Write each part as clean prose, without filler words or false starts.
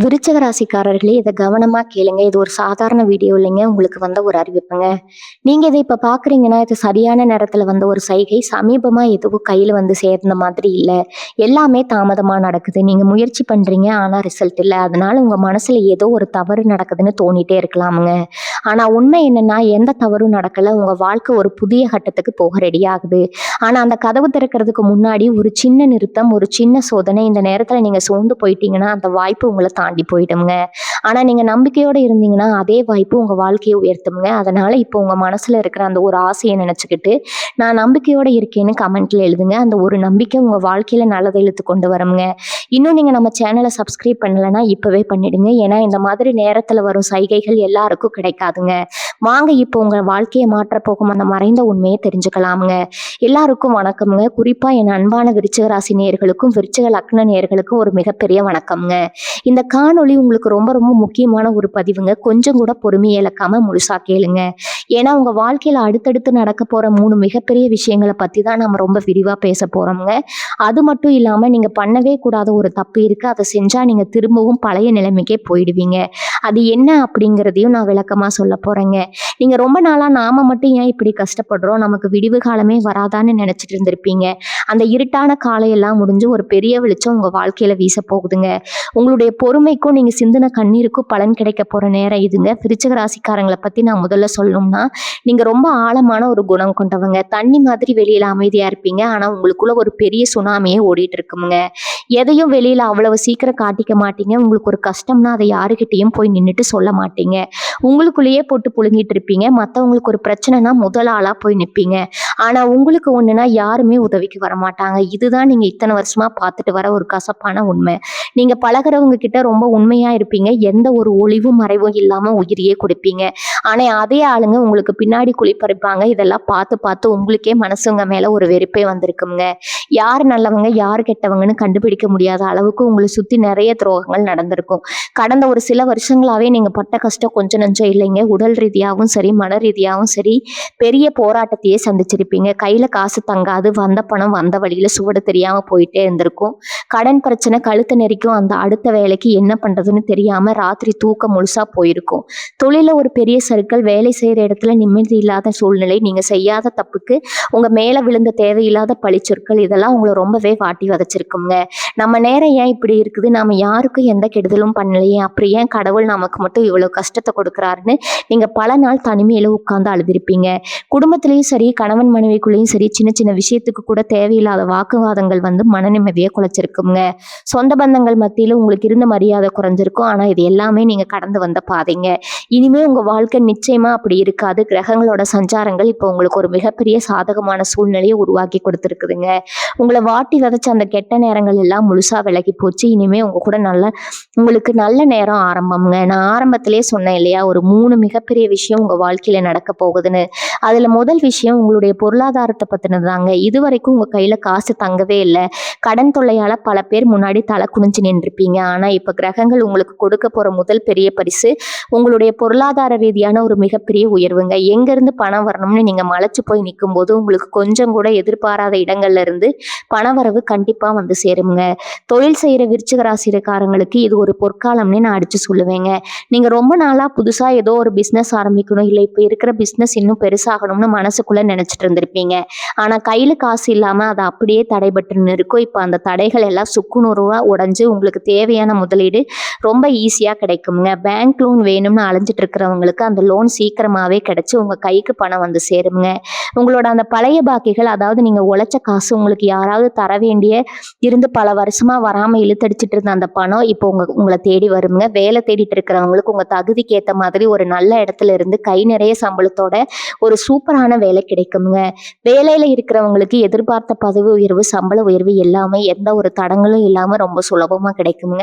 விருச்சிக ராசிக்காரர்களே இதை கவனமா கேளுங்க. இது ஒரு சாதாரண வீடியோ இல்லைங்க. உங்களுக்கு வந்த ஒரு அறிவிப்புங்க. நீங்க இதை இப்ப பாக்குறீங்கன்னா, இது சரியான நேரத்துல வந்த ஒரு சைகை. சமீபமா எதுவும் கையில வந்து சேர்ந்த மாதிரி இல்ல. எல்லாமே தாமதமா நடக்குது. நீங்க முயற்சி பண்றீங்க, ஆனா ரிசல்ட் இல்ல. அதனால உங்க மனசுல ஏதோ ஒரு தவறு நடக்குதுன்னு தோணிட்டே இருக்கலாமுங்க. ஆனா உண்மை என்னன்னா, எந்த தவறும் நடக்கல. உங்க வாழ்க்கை ஒரு புதிய கட்டத்துக்கு போக ரெடி ஆகுது. ஆனா அந்த கதவு திறக்கிறதுக்கு முன்னாடி ஒரு சின்ன நிறுத்தம், ஒரு சின்ன சோதனை. இந்த நேரத்துல நீங்க சோர்ந்து போயிட்டீங்கன்னா, அந்த வாய்ப்பு உங்களை தாண்டி போயிடுங்க. ஆனா நீங்க நம்பிக்கையோட இருந்தீங்கன்னா, அதே வாய்ப்பு உங்க வாழ்க்கையை உயர்த்துங்க. அதனால இப்போ உங்க மனசுல இருக்கிற அந்த ஒரு ஆசையை நினைச்சுக்கிட்டு, நான் நம்பிக்கையோட இருக்கேன்னு கமெண்ட்ல எழுதுங்க. அந்த ஒரு நம்பிக்கை உங்க வாழ்க்கையில நல்லதை இழுத்து கொண்டு வருங்க. இன்னும் நீங்க நம்ம சேனலை சப்ஸ்கிரைப் பண்ணலைன்னா இப்பவே பண்ணிடுங்க. ஏன்னா இந்த மாதிரி நேரத்துல வரும் சைகைகள் எல்லாருக்கும் கிடைக்காதுங்க. வாங்க இப்போ உங்க வாழ்க்கையை மாற்ற போகும் அந்த மறைந்த உண்மையை தெரிஞ்சுக்கலாமுங்க. எல்லாருக்கும் வணக்கம்ங்க. குறிப்பா என் அன்பான விருச்சிக ராசி நேயர்களுக்கும் விருச்சிக லக்ன நேயர்களுக்கும் ஒரு மிகப்பெரிய வணக்கம்ங்க. இந்த காணொளி உங்களுக்கு ரொம்ப ரொம்ப முக்கியமான ஒரு பதிவுங்க. கொஞ்சம் கூட பொறுமையை இழக்காம முழுசா கேளுங்க. ஏன்னா உங்க வாழ்க்கையில அடுத்தடுத்து நடக்க போற 3 மிகப்பெரிய விஷயங்களை பத்தி தான் நம்ம ரொம்ப விரிவா பேச போறோம்ங்க. அது மட்டும் இல்லாம நீங்க பண்ணவே கூடாத ஒரு தப்பு இருக்கு. அதை செஞ்சா நீங்க திரும்பவும் பழைய நிலைமைக்கே போயிடுவீங்க. அது என்ன அப்படிங்கிறதையும் நான் விளக்கமா சொல்ல போறேங்க. நீங்க ரொம்ப நாளா நாம மட்டும் ஏன் இப்படி கஷ்டப்படுறோம், நமக்கு விடிவு காலமே வராதான்னு நினைச்சிட்டு இருந்திருப்பீங்க. அந்த இருட்டான காலையெல்லாம் முடிஞ்சு ஒரு பெரிய வெளிச்சம் உங்க வாழ்க்கையில வீச போகுதுங்க. உங்களுடைய பொறுமைக்கும் நீங்க சிந்தின கண்ணீருக்கும் பலன் கிடைக்க போற நேரம் இதுங்க. விருச்சிக ராசிக்காரங்களை பத்தி நான் முதல்ல சொல்லணும்னா, நீங்க ரொம்ப ஆழமான ஒரு குணம் கொண்டவங்க. தண்ணி மாதிரி வெளியில அமைதியா இருப்பீங்க. ஆனா உங்களுக்குள்ள ஒரு பெரிய சுனாமியே ஓடிட்டு இருக்குங்க. எதையும் வெளியில அவ்வளவு சீக்கிரம் காட்டிக்க மாட்டீங்க. உங்களுக்கு ஒரு கஷ்டம்னா அதை யாருக்கிட்டையும் போய் நின்னுட்டு சொல்ல மாட்டீங்க. உங்களுக்குள்ளேயே போட்டு புழுங்கிட்டு இருப்பீங்க. மத்தவங்களுக்கு ஒரு பிரச்சனைனா முதல் ஆளா போய் நிப்பீங்க. ஆனா உங்களுக்கு ஒண்ணுனா யாருமே உதவிக்கு வரமாட்டாங்க. இதுதான் நீங்க இத்தனை வருஷமா பார்த்துட்டு வர ஒரு கசப்பான உண்மை. நீங்க பழகுறவங்க கிட்ட ரொம்ப உண்மையா இருப்பீங்க. எந்த ஒரு ஒளிவும் மறைவும் இல்லாம உயிரையே கொடுப்பீங்க. ஆனா அதே ஆளுங்க உங்களுக்கு பின்னாடி குழிப்பறிப்பாங்க. இதெல்லாம் பார்த்து பார்த்து உங்களுக்கே மனசுங்க மேல ஒரு வெறுப்பே வந்திருக்குங்க. யார் நல்லவங்க யார் கெட்டவங்கன்னு கண்டுபிடிக்க முடியாத அளவுக்கு உங்களை சுத்தி நிறைய துரோகங்கள் நடந்திருக்கும். கடந்த ஒரு சில வருஷங்களாவே நீங்க பட்ட கஷ்டம் கொஞ்சம் நஞ்சம் இல்லைங்க. உடல் ரீதியாகவும் சரி, மன ரீதியாகவும் சரி, பெரிய போராட்டத்தையே சந்திச்சிருப்பீங்க. கையில காசு தங்காது. வந்த பணம் வந்த வழியில சுவடு தெரியாம போயிட்டே இருந்திருக்கும். கடன் பிரச்சனை கழுத்து நெரிக்கும். அந்த அடுத்த வேலைக்கு என்ன பண்றதுன்னு தெரியாம ராத்திரி தூக்கம் முழுசா போயிருக்கும். தொழில ஒரு பெரிய சறுக்கல், வேலை செய்யற இடத்துல நிம்மதி இல்லாத சூழ்நிலை, நீங்க செய்யாத தப்புக்கு உங்க மேல விழுந்த தேவையில்லாத பழிச்சொற்கள், இதெல்லாம் உங்களை ரொம்பவே வாட்டி வதைச்சிருக்குங்க. நம்ம நேரம் ஏன் இப்படி இருக்குது, நாம யாருக்கும் எந்த கெடுதலும் பண்ணலையே, அப்புறம் ஏன் கடவுள் நமக்கு மட்டும் இவ்வளவு கஷ்டத்தை கொடுக்குறாருன்னு நீங்க பல நாள் தனிமையில உட்கார்ந்து அழுதிருப்பீங்க. குடும்பத்திலையும் சரி, கணவன் மனைவிக்குள்ளேயும் சரி, சின்ன சின்ன விஷயத்துக்கு கூட தேவையில்லாத வாக்குவாதங்கள் வந்து மன நிம்மதியை குலைச்சிருக்குங்க. சொந்த பந்தங்கள் மத்தியில உங்களுக்கு இருந்த மரியாதை குறைஞ்சிருக்கும். ஆனா இது எல்லாமே நீங்க கடந்து வந்த பாதைங்க. இனிமே உங்க வாழ்க்கை நிச்சயமா அப்படி இருக்காது. கிரகங்களோட சஞ்சாரங்கள் இப்போ உங்களுக்கு ஒரு மிகப்பெரிய சாதகமான சூழ்நிலையை உருவாக்கி கொடுத்துருக்குதுங்க. உங்களை வாட்டி விதைச்ச அந்த கெட்ட நேரங்கள் எல்லாம் முழுசா விலகி போச்சு. இனிமே உங்க கூட உங்களுக்கு நல்ல நேரம் ஆரம்பம்ங்க. நான் ஆரம்பத்திலேயே சொன்னேன் இல்லையா, ஒரு 3 மிகப்பெரிய விஷயம் உங்க வாழ்க்கையில நடக்க போகுதுன்னு. அதுல முதல் விஷயம் உங்களுடைய பொருளாதாரத்தை பத்தினதாங்க. இதுவரைக்கும் உங்க கையில காசு தங்கவே இல்லை. கடன் தொல்லையால பல பேர் முன்னாடி தலை குனிஞ்சு நின்றுப்பீங்க. ஆனா இப்ப கிரகங்கள் உங்களுக்கு கொடுக்க போற முதல் பெரிய பரிசு உங்களுடைய பொருளாதார ரீதியான ஒரு மிகப்பெரிய உயர்வுங்க. எங்க இருந்து பணம் வரணும்னு நீங்க மலைச்சு போய் நிற்கும் போது உங்களுக்கு கொஞ்சம் கூட எதிர்பாராத இடங்கள்ல இருந்து பணவரவு கண்டிப்பா வந்து சேருங்க. தொழில் செய்யற விருச்சிக ராசிக்காரங்களுக்கு இது ஒரு பொற்காலம்னே நான் அடிச்சு சொல்லுவேங்க. நீங்க ரொம்ப நாளா புதுசா ஏதோ ஒரு பிசினஸ் ஆரம்பிக்கணும், இல்லை இப்ப இருக்கிற பிசினஸ் இன்னும் பெருசாகணும்னு மனசுக்குள்ள நினைச்சிட்டு இருந்திருப்பீங்க. ஆனா கையில காசு இல்லாம அதை அப்படியே தடைபட்டு இருக்கும். இப்ப அந்த தடைகள் எல்லாம் சுக்குநூறுவா உடைஞ்சு உங்களுக்கு தேவையான முதலீடு ரொம்ப ஈஸியா கிடைக்குங்க. பேங்க் லோன் வேணும்னு அலைஞ்சிட்டு இருக்கிறவங்களுக்கு அந்த லோன் சீக்கிரமாவே கிடைச்சு உங்க கைக்கு பணம் வந்து சேருங்க. உங்களோட அந்த பழைய பாக்கிகள், அதாவது நீங்க உழைச்ச காசு, உங்களுக்கு யாராவது தர வேண்டிய இருந்து பல வருஷமா வராம இழுத்தடிச்சிட்டு இருந்த அந்த பணம் இப்போ உங்களை தேடி வருங்க. வேலை தேடிட்டு இருக்கிறவங்களுக்கு உங்க தகுதிக்கு ஏத்த மாதிரி ஒரு நல்ல இடத்துல இருந்து கை நிறைய சம்பளத்தோட ஒரு சூப்பரான வேலை கிடைக்குங்க. வேலையில இருக்கிறவங்களுக்கு எதிர்பார்த்த பதவி உயர்வு, சம்பள உயர்வு எல்லாமே எந்த ஒரு தடங்களும் இல்லாம ரொம்ப சுலபமா கிடைக்குங்க.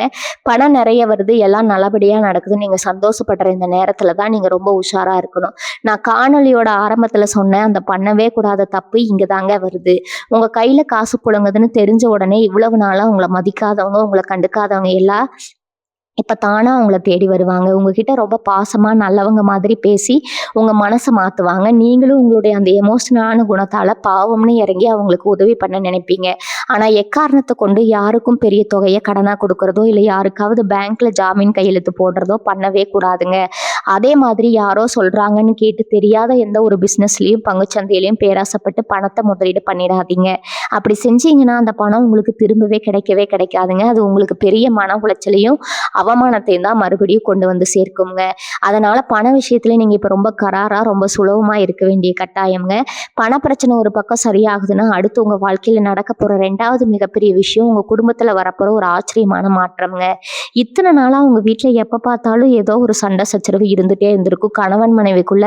பணம் நிறைய வருது, எல்லாம் நல்லபடியா நடக்குது, நீங்க சந்தோஷப்படுற இந்த நேரத்துல தான் நீங்க ரொம்ப உஷாரா இருக்கணும். நான் காணொலியோட ஆரம்பத்துல சொன்னேன், அந்த பண்ணவே கூடாத தப்பு இங்கதாங்க வருது. உங்க கையில காசு புழங்குதுன்னு தெரிஞ்ச உடனே இவ்வளவு நாளா உங்களை மதிக்காதவங்க, உங்களை கண்டுக்காதவங்க எல்லாம் இப்ப தானா உங்கள தேடி வருவாங்க. உங்ககிட்ட ரொம்ப பாசமா நல்லவங்க மாதிரி பேசி உங்க மனச மாத்துவாங்க. நீங்களும் உங்களுடைய அந்த எமோஷனலான குணத்தால பாவம்னு இறங்கி அவங்களுக்கு உதவி பண்ண நினைப்பீங்க. ஆனா எக்காரணத்த கொண்டு யாருக்கும் பெரிய தொகைய கடனா குடுக்குறதோ, இல்ல யாருக்காவது பேங்க்ல ஜாமீன் கையெழுத்து போடுறதோ பண்ணவே கூடாதுங்க. அதே மாதிரி யாரோ சொல்றாங்கன்னு கேட்டு தெரியாத எந்த ஒரு பிசினஸ்லயும் பங்குச்சந்தையிலயும் பேராசைப்பட்டு பணத்த முதலீடு பண்ணிடாதீங்க. அப்படி செஞ்சீங்கன்னா அந்த பணம் உங்களுக்கு திரும்பவே கிடைக்கவே கிடைக்காதுங்க. அது உங்களுக்கு பெரிய மன உளைச்சலையும் அவமானத்தையும் தான் மறுபடியும் கொண்டு வந்து சேர்க்குங்க. அதனால பண விஷயத்துல நீங்க இப்ப ரொம்ப கராரா, ரொம்ப சுலபமா இருக்க வேண்டிய கட்டாயம்ங்க. பண பிரச்சனை ஒரு பக்கம் சரியாகுதுன்னா, அடுத்து உங்க வாழ்க்கையில நடக்க போற 2வது மிகப்பெரிய விஷயம் உங்க குடும்பத்துல வரப்போற ஒரு ஆச்சரியமான மாற்றம்ங்க. இத்தன நாளா உங்க வீட்ல எப்ப பார்த்தாலும் ஏதோ ஒரு சண்டை சச்சரவு இருந்துட்டே இருந்திருக்கும். கணவன் மனைவிக்குள்ள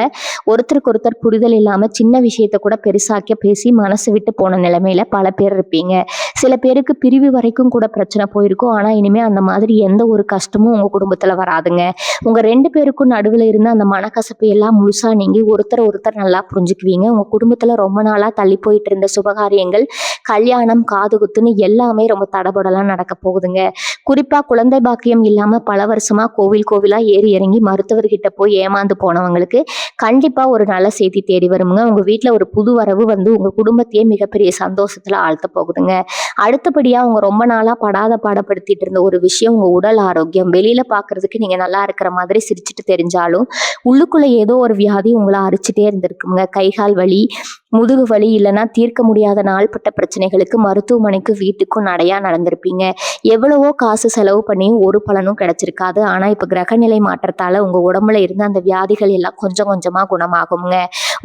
ஒருத்தருக்கு ஒருத்தர் புரிதல் இல்லாம சின்ன விஷயத்த கூட பெருசாக்கி பேசி மனசு விட்டு போன நிலைமையில பல பேர் இருப்பீங்க. சில பேருக்கு பிரிவு வரைக்கும் கூட பிரச்சனை போயிருக்கும். ஆனா இனிமே அந்த மாதிரி எந்த ஒரு கஷ்டமும் உங்க குடும்பத்துல வராதுங்க. உங்க 2 பேருக்கும் நடுவுல இருந்த அந்த மனக்கசப்பு எல்லாம் முழுசா நீங்கி ஒருத்தர் ஒருத்தர் நல்லா புரிஞ்சுக்குவீங்க. உங்க குடும்பத்துல ரொம்ப நாளா தள்ளி போயிட்டு இருந்த சுபகாரியங்கள், கல்யாணம், காதுகுத்துன்னு எல்லாமே ரொம்ப தடபுடலா நடக்க போகுதுங்க. குறிப்பா குழந்தை பாக்கியம் இல்லாம பல வருஷமா கோவில் கோவிலா ஏறி இறங்கி மருத்துவர்கிட்ட போய் ஏமாந்து போனவங்களுக்கு கண்டிப்பா ஒரு நல்ல செய்தி தேடி வருமுங்க. உங்க வீட்ல ஒரு புது வரவு வந்து உங்க குடும்பத்தையே மிகப்பெரிய சந்தோஷத்துல ஆழ்த்த போகுதுங்க. அடுத்தபடியா அவங்க ரொம்ப நாளா படாத பாடப்படுத்திட்டு இருந்த ஒரு விஷயம் உங்க உடல் ஆரோக்கியம். வெளியில பார்க்கறதுக்கு நீங்க நல்லா இருக்கிற மாதிரி சிரிச்சுட்டு தெரிஞ்சாலும், உள்ளுக்குள்ள ஏதோ ஒரு வியாதி உங்கள அரிச்சுட்டே இருந்திருக்குங்க. கை, கால் வலி, முதுகு வலி இல்லைன்னா தீர்க்க முடியாத நாள்பட்ட பிரச்சனைகளுக்கு மருத்துவமனைக்கும் வீட்டுக்கும் நடையா நடந்திருப்பீங்க. எவ்வளவோ காசு செலவு பண்ணியும் ஒரு பலனும் கிடைச்சிருக்காது. ஆனா இப்ப கிரகநிலை மாற்றத்தால உங்க உடம்புல இருந்த அந்த வியாதிகள் எல்லாம் கொஞ்சம் கொஞ்சமா குணமாகுங்க.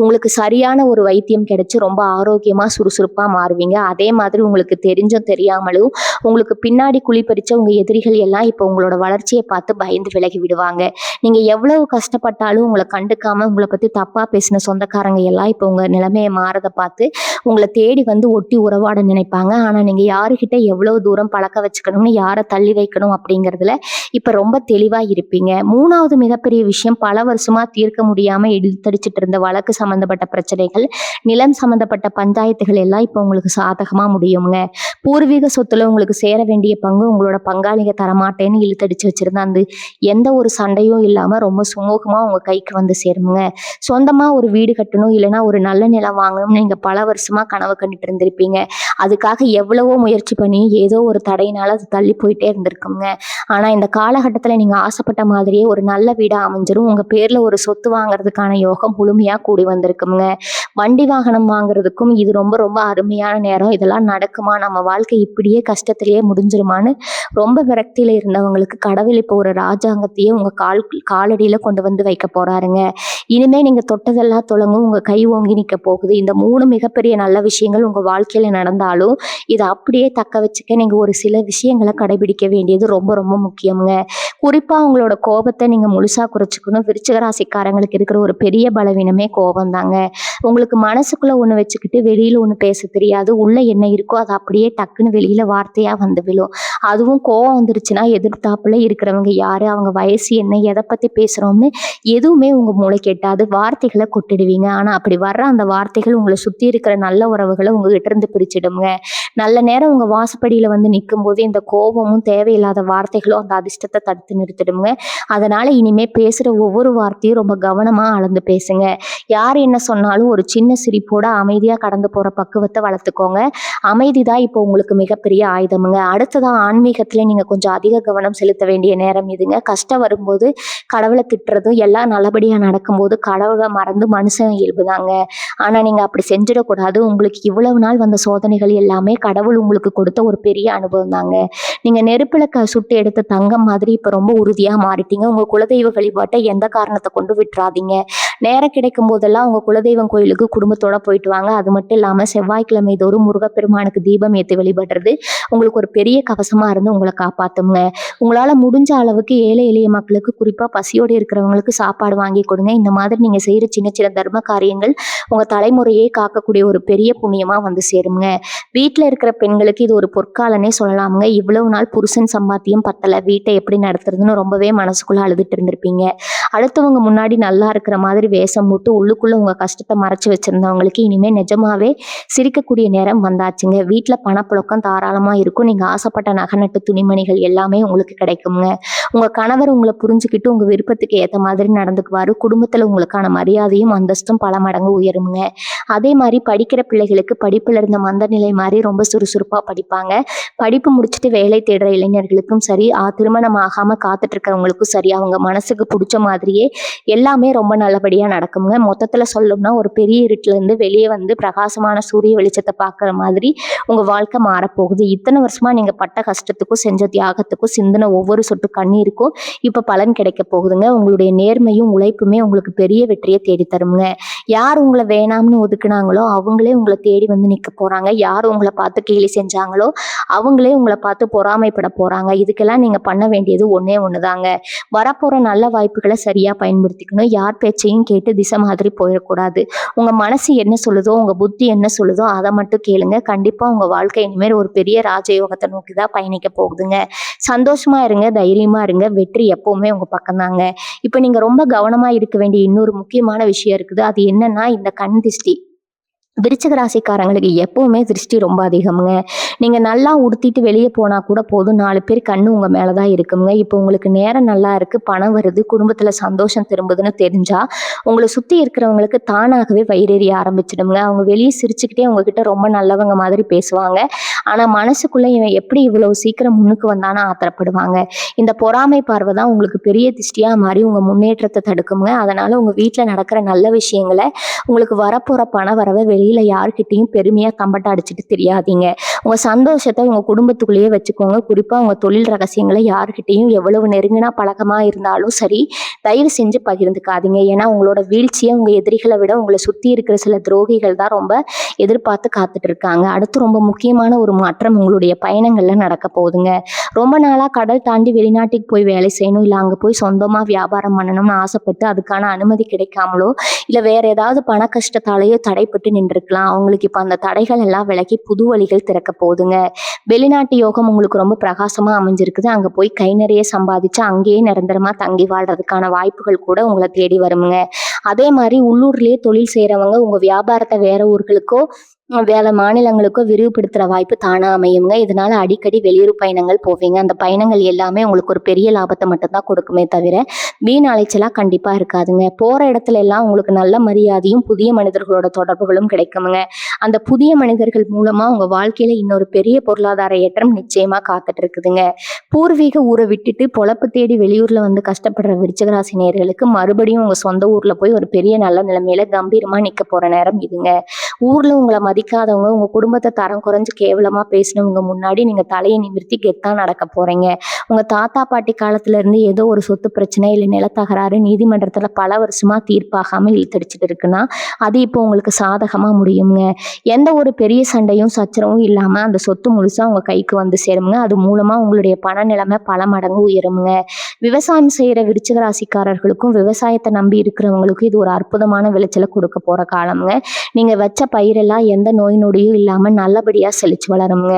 உங்களுக்கு சரியான ஒரு வைத்தியம் கிடைச்சு ரொம்ப ஆரோக்கியமா சுறுசுறுப்பா மாறுவீங்க. அதே மாதிரி உங்களுக்கு தெரிஞ்சும் தெரியாமலும் உங்களுக்கு பின்னாடி குழிபறிச்ச உங்க எதிரிகள் எல்லாம் இப்ப உங்களோட வளர்ச்சியை பார்த்து பயந்து விலகி விடுவாங்க. நீங்க எவ்வளவு கஷ்டப்பட்டாலும் உங்களை கண்டுக்காம உங்களை பத்தி தப்பா பேசின சொந்தக்காரங்க எல்லாம் இப்ப உங்க நிலைமையை மாறத பார்த்து உங்களை தேடி வந்து ஒட்டி உறவாட நினைப்பாங்க. ஆனா நீங்க யாருகிட்ட எவ்வளவு தூரம் பழக்க வச்சுக்கணும்னு, யாரை தள்ளி வைக்கணும் அப்படிங்கிறதுல இப்ப ரொம்ப தெளிவா இருப்பீங்க. 3வது மிகப்பெரிய விஷயம், பல வருஷமா தீர்க்க முடியாம இழுத்தடிச்சிட்டு இருந்த வழக்கு சம்பந்தப்பட்ட பிரச்சனைகள், நிலம் சம்பந்தப்பட்ட பஞ்சாயத்துகள் எல்லாம் இப்ப உங்களுக்கு சாதகமா முடியுங்க. பூர்வீக சொத்துல உங்களுக்கு சேர வேண்டிய பங்கு உங்களோட பங்காளிங்க தரமாட்டேன்னு இழுத்தடிச்சு வச்சிருந்த அந்த எந்த ஒரு சண்டையும் இல்லாம ரொம்ப சுமூகமா உங்க கைக்கு வந்து சேருங்க. சொந்தமா ஒரு வீடு கட்டணும், இல்லைன்னா ஒரு நல்ல நிலம் வாங்கணும்னு நீங்க பல வருஷமா கனவு கண்டுட்டு இருந்திருப்பீங்க. அதுக்காக எவ்வளவோ முயற்சி பண்ணி ஏதோ ஒரு தடையினால அது தள்ளி போயிட்டே இருந்திருக்குங்க. ஆனா இந்த காலகட்டத்துல நீங்க ஆசைப்பட்ட மாதிரியே ஒரு நல்ல வீடா அமைஞ்சிரும். உங்க பேர்ல ஒரு சொத்து வாங்குறதுக்கான யோகம் முழுமையா கூடி வந்திருக்குங்க. வண்டி வாகனம் வாங்குறதுக்கும் இது ரொம்ப ரொம்ப அருமையான நேரம். இதெல்லாம் நடக்குமா, நம்ம வாழ்க்கை இப்படியே கஷ்டத்திலேயே முடிஞ்சிருமான்னு ரொம்ப விரக்தியில இருந்தவங்களுக்கு கடவுள் இப்போ ஒரு ராஜாங்கத்தையே உங்க காலடியில கொண்டு வந்து வைக்க போறாருங்க. இனிமே நீங்க தொட்டதெல்லாம் தொடங்கும், உங்க கை ஓங்கி நிக்க போகுது. இந்த 3 மிகப்பெரிய நல்ல விஷயங்கள் உங்க வாழ்க்கையில நடந்தாலும் இதை அப்படியே தக்க வச்சுக்க நீங்க ஒரு சில விஷயங்களை கடைபிடிக்க வேண்டியது ரொம்ப ரொம்ப முக்கியம்ங்க. குறிப்பா உங்களோட கோபத்தை நீங்க முழுசா குறைச்சிக்கணும். விருச்சிக ராசிக்காரங்களுக்கு இருக்கிற ஒரு பெரிய பலவீனமே கோபம் தாங்க. உங்களுக்கு மனசுக்குள்ள ஒண்ணு வச்சுக்கிட்டு வெளியில ஒண்ணு பேச தெரியாது. உள்ள என்ன இருக்கோ அது அப்படியே டக்குன்னு வெளியில வார்த்தையா வந்து விழும். அதுவும் கோவம் வந்துருச்சுன்னா எதிர்த்தாப்புல இருக்கிறவங்க யாரு, அவங்க வயசு என்ன, எதை பத்தி பேசுறோம்னு எதுவுமே உங்க மூளைக்கு எட்டாது. வார்த்தைகளை கொட்டிடுவீங்க. ஆனா அப்படி வர்ற அந்த வார்த்தைகள் உங்களை சுத்தி இருக்கிற நல்ல உறவுகளை உங்ககிட்ட இருந்து பிரிச்சிடுங்க. நல்ல நேரம் உங்க வாசப்படியில வந்து நிற்கும் போது இந்த கோபமும் தேவையில்லாத வார்த்தைகளும் அந்த அதிர்ஷ்டத்தை தடுத்து நிறுத்திடுங்க. அதனால இனிமே பேசுற ஒவ்வொரு வார்த்தையும் ரொம்ப கவனமா அளந்து பேசுங்க. யார் என்ன சொன்னாலும் ஒரு சின்ன சிரிப்போட அமைதியா கடந்து போற பக்குவத்தை வளர்த்துக்கோங்க. அமைதிதான் இப்போ உங்களுக்கு மிகப்பெரிய ஆயுதமுங்க. அடுத்ததா ஆன்மீகத்துல நீங்க கொஞ்சம் அதிக கவனம் செலுத்த வேண்டிய நேரம் இதுங்க. கஷ்டம் வரும்போது கடவுளை திட்டுறதும், எல்லாம் நல்லபடியா நடக்கும்போது கடவுளை மறந்து மனுஷன் இயல்புதாங்க. ஆனா நீங்க அப்படி செஞ்சிடக்கூடாது. உங்களுக்கு இவ்வளவு நாள் வந்த சோதனைகள் எல்லாமே கடவுள் உங்களுக்கு கொடுத்த ஒரு பெரிய அனுபவம் தாங்க. நீங்க நெருப்புல சுட்டு எடுத்த தங்கம் மாதிரி இப்ப ரொம்ப உறுதியா மாறிட்டீங்க. உங்க குலதெய்வ வழிபாட்டை எந்த காரணத்தை கொண்டு விட்டுறாதீங்க. நேரம் கிடைக்கும் போதெல்லாம் உங்க குலதெய்வம் கோயிலுக்கு குடும்பத்தோட போயிட்டு வாங்க. அது மட்டும் இல்லாம செவ்வாய்க்கிழமை தோறும் முருகப்பெருமானுக்கு தீபம் ஏற்றி வழிபடுறது உங்களுக்கு ஒரு பெரிய கவசமா இருந்து உங்களை காப்பாத்துங்க. உங்களால முடிஞ்ச அளவுக்கு ஏழை எளிய மக்களுக்கு, குறிப்பா பசியோடு இருக்கிறவங்களுக்கு சாப்பாடு வாங்கி கொடுங்க. இந்த மாதிரி நீங்க செய்யற சின்ன சின்ன தர்ம காரியங்கள் உங்க தலைமுறையே காக்கக்கூடிய ஒரு பெரிய புண்ணியமா வந்து சேருங்க. வீட்டுல இருக்கிற பெண்களுக்கு இது ஒரு பொற்காலனே சொல்லலாமுங்க. இவ்வளவு நாள் புருஷன் சம்பாத்தியம் பத்தல, வீட்டை எப்படி நடத்துறதுன்னு ரொம்பவே மனசுக்குள்ள அழுதுட்டு இருந்திருப்பீங்க. அடுத்தவங்க முன்னாடி நல்லா இருக்கிற மாதிரி வேஷம் போட்டு உள்ளுக்குள்ள உங்க கஷ்டத்தை மறைச்சு வச்சிருந்தவங்களுக்கு இனிமே நிஜமாவே சிரிக்கக்கூடிய நேரம் வந்தாச்சுங்க. வீட்டுல பணப்புழக்கம் தாராளமா இருக்கும். நீங்க ஆசைப்பட்ட நகை நட்டு துணிமணிகள் எல்லாமே உங்களுக்கு கிடைக்குங்க. உங்க கணவர் உங்களை புரிஞ்சுக்கிட்டு உங்க விருப்பத்துக்கு ஏத்த மாதிரி நடந்துக்குவாரு. குடும்பத்துல உங்களுக்கான மரியாதையும் அந்தஸ்தும் பல மடங்கு உயருங்க. அதே மாதிரி படிக்கிற பிள்ளைகளுக்கு படிப்புல இருந்த மந்த நிலை மாதிரி ரொம்ப சுறுசுறுப்பா படிப்பாங்க. படிப்பு முடிச்சுட்டு வேலை தேடுற இளைஞர்களுக்கும் சரி, திருமணம் ஆகாம காத்துட்டு இருக்கிறவங்களுக்கும் சரி, அவங்க மனசுக்கு பிடிச்ச மாதிரியே எல்லாமே ரொம்ப நல்லபடியா நடக்குங்க. மொத்தத்துல சொல்லணும்னா ஒரு பெரிய இருட்டுல இருந்து வெளியே வந்து பிரகாசமான சூரிய வெளிச்சத்தை பார்க்குற மாதிரி உங்க வாழ்க்கை மாறப்போகுது. இத்தனை வருஷமா நீங்க பட்ட கஷ்டத்துக்கும் செஞ்ச தியாகத்துக்கும் சிந்தின ஒவ்வொரு சொட்டு கண்ணீருக்கும் இப்ப பலன் கிடைக்க போகுதுங்க. உங்களுடைய நேர்மையும் உழைப்புமே உங்களுக்கு பெரிய வெற்றியை தேடி தருங்க. யார் உங்களை வேணாம்னு ஒதுக்குனாங்களோ அவங்களே உங்களை தேடி வந்து நிக்க போறாங்க. யார் உங்களை பார்த்து கேலி செஞ்சாங்களோ அவங்களே உங்களை பார்த்து பொறாமைப்பட போறாங்க. இதுக்கெல்லாம் நீங்க பண்ண வேண்டியது ஒண்ணே ஒண்ணுதாங்க. வரப்போற நல்ல வாய்ப்புகளை சரியா பயன்படுத்திக்கணும். யார் பேச்சையும் கேட்டு திசை மாதிரி போயிடக்கூடாது. உங்க மனசு என்ன சொல்லுதோ, உங்க புத்தி என்ன சொல்லுதோ அதை மட்டும் கேளுங்க. கண்டிப்பா உங்க வாழ்க்கை இனிமேல் ஒரு பெரிய ராஜயோகத்தை நோக்கிதான் பயணிக்க போகுதுங்க. சந்தோஷமா இருங்க, தைரியமா இருங்க. வெற்றி எப்பவுமே உங்க பக்கம் தாங்க. இப்ப நீங்க ரொம்ப கவனமா இருக்க வேண்டிய இன்னொரு முக்கியமான விஷயம் இருக்குது. அது என்னன்னா இந்த கண் திஷ்டி. விருச்சிக ராசிக்காரங்களுக்கு எப்பவுமே திருஷ்டி ரொம்ப அதிகம்ங்க. நீங்க நல்லா உடுத்திட்டு வெளியே போனா கூட போதும், 4 பேர் கண்ணு உங்க மேலதான் இருக்குங்க. இப்போ உங்களுக்கு நேரம் நல்லா இருக்கு, பணம் வருது, குடும்பத்துல சந்தோஷம் திரும்புதுன்னு தெரிஞ்சா உங்களை சுத்தி இருக்கிறவங்களுக்கு தானாகவே வயிறெறிய ஆரம்பிச்சிடுங்க. அவங்க வெளியே சிரிச்சுக்கிட்டே உங்ககிட்ட ரொம்ப நல்லவங்க மாதிரி பேசுவாங்க. ஆனா மனசுக்குள்ள இவன் எப்படி இவ்வளவு சீக்கிரம் முன்னுக்கு வந்தான்னு ஆத்திரப்படுவாங்க. இந்த பொறாமை பார்வை தான் உங்களுக்கு பெரிய திஷ்டியா மாறி உங்க முன்னேற்றத்தை தடுக்குங்க. அதனால உங்க வீட்டுல நடக்கிற நல்ல விஷயங்களை, உங்களுக்கு வரப்போற பண வரவை வெளியில யாருக்கிட்டையும் பெருமையா தம்பட்ட அடிச்சுட்டு தெரியாதீங்க. உங்க சந்தோஷத்தை உங்க குடும்பத்துக்குள்ளேயே வச்சுக்கோங்க. குறிப்பா உங்க தொழில் ரகசியங்களை யாருக்கிட்டையும் எவ்வளவு நெருங்கினா பழக்கமா இருந்தாலும் சரி, தயவு செஞ்சு பகிர்ந்துக்காதீங்க. ஏன்னா உங்களோட வீழ்ச்சியை உங்க எதிரிகளை விட உங்களை சுத்தி இருக்கிற சில துரோகிகள் தான் ரொம்ப எதிர்பார்த்து காத்துட்டு இருக்காங்க. அடுத்து ரொம்ப முக்கியமான ஒரு மாற்றம் உங்களுடைய பயணங்கள்ல நடக்க போகுதுங்க. ரொம்ப நாளா கடல் தாண்டி வெளிநாட்டுக்கு போய் வேலை செய்யணும், இல்ல அங்க போய் சொந்தமா வியாபாரம் பண்ணணும்னு ஆசைப்பட்டு அதுக்கான அனுமதி கிடைக்காமலோ, இல்ல வேற ஏதாவது பண கஷ்டத்தாலேயோ தடைப்பட்டு நின்றுருக்கலாம். அவங்களுக்கு இப்ப அந்த தடைகள் எல்லாம் விலகி புது வழிகள் திறக்க போகுதுங்க. வெளிநாட்டு யோகம் உங்களுக்கு ரொம்ப பிரகாசமா அமைஞ்சிருக்குது. அங்க போய் கை நிறைய சம்பாதிச்சு அங்கேயே நிரந்தரமா தங்கி வாழ்றதுக்கான வாய்ப்புகள் கூட உங்களை தேடி வருங்க. அதே மாதிரி உள்ளூர்லயே தொழில் செய்யறவங்க உங்க வியாபாரத்தை வேற ஊர்களுக்கோ வேலை மாநிலங்களுக்கோ விரிவுபடுத்துற வாய்ப்பு தானா அமையுங்க. இதனால அடிக்கடி வெளியூர் பயணங்கள் போவீங்க. அந்த பயணங்கள் எல்லாமே உங்களுக்கு ஒரு பெரிய லாபத்தை மட்டும்தான் கொடுக்குமே தவிர வீண் அலைச்சலா கண்டிப்பா இருக்காதுங்க. போற இடத்துல எல்லாம் உங்களுக்கு நல்ல மரியாதையும் புதிய மனிதர்களோட தொடர்புகளும் கிடைக்குங்க. அந்த புதிய மனிதர்கள் மூலமா உங்க வாழ்க்கையில இன்னொரு பெரிய பொருளாதார ஏற்றம் நிச்சயமா காத்துட்டு இருக்குதுங்க. பூர்வீக ஊரை விட்டுட்டு பொழப்பு தேடி வெளியூர்ல வந்து கஷ்டப்படுற விருச்சிகராசி நேயர்களுக்கு மறுபடியும் உங்க சொந்த ஊர்ல போய் ஒரு பெரிய நல்ல நிலைமையில கம்பீரமா நிக்க போற நேரம் இதுங்க. ஊர்ல உங்களை மதிக்காதவங்க, உங்க குடும்பத்தை தரம் குறைஞ்சு கேவலமா பேசினவங்க முன்னாடி நீங்க தலையை நிமிர்த்தி கெத்தா நடக்க போறீங்க. உங்க தாத்தா பாட்டி காலத்துல இருந்து ஏதோ ஒரு சொத்து பிரச்சனை இல்லை நிலத்தகராறு நீதிமன்றத்துல பல வருஷமா தீர்ப்பாகாம இழுத்தடிச்சிட்டு இருக்குன்னா அது இப்போ உங்களுக்கு சாதகமா முடியுங்க. எந்த ஒரு பெரிய சண்டையும் சச்சரவும் இல்லாம அந்த சொத்து முழுசா உங்க கைக்கு வந்து சேருங்க. அது மூலமா உங்களுடைய பண நிலைமை பல மடங்கு உயருங்க. விவசாயம் செய்யற விருச்சிக ராசிக்காரர்களுக்கும் விவசாயத்தை நம்பி இருக்கிறவங்களுக்கும் இது ஒரு அற்புதமான விளைச்சலை கொடுக்க போற காலம்ங்க. நீங்க வச்ச பயிரெல்லாம் எந்த நோய் நொடியும் இல்லாம நல்லபடியா செழிச்சு வளருங்க.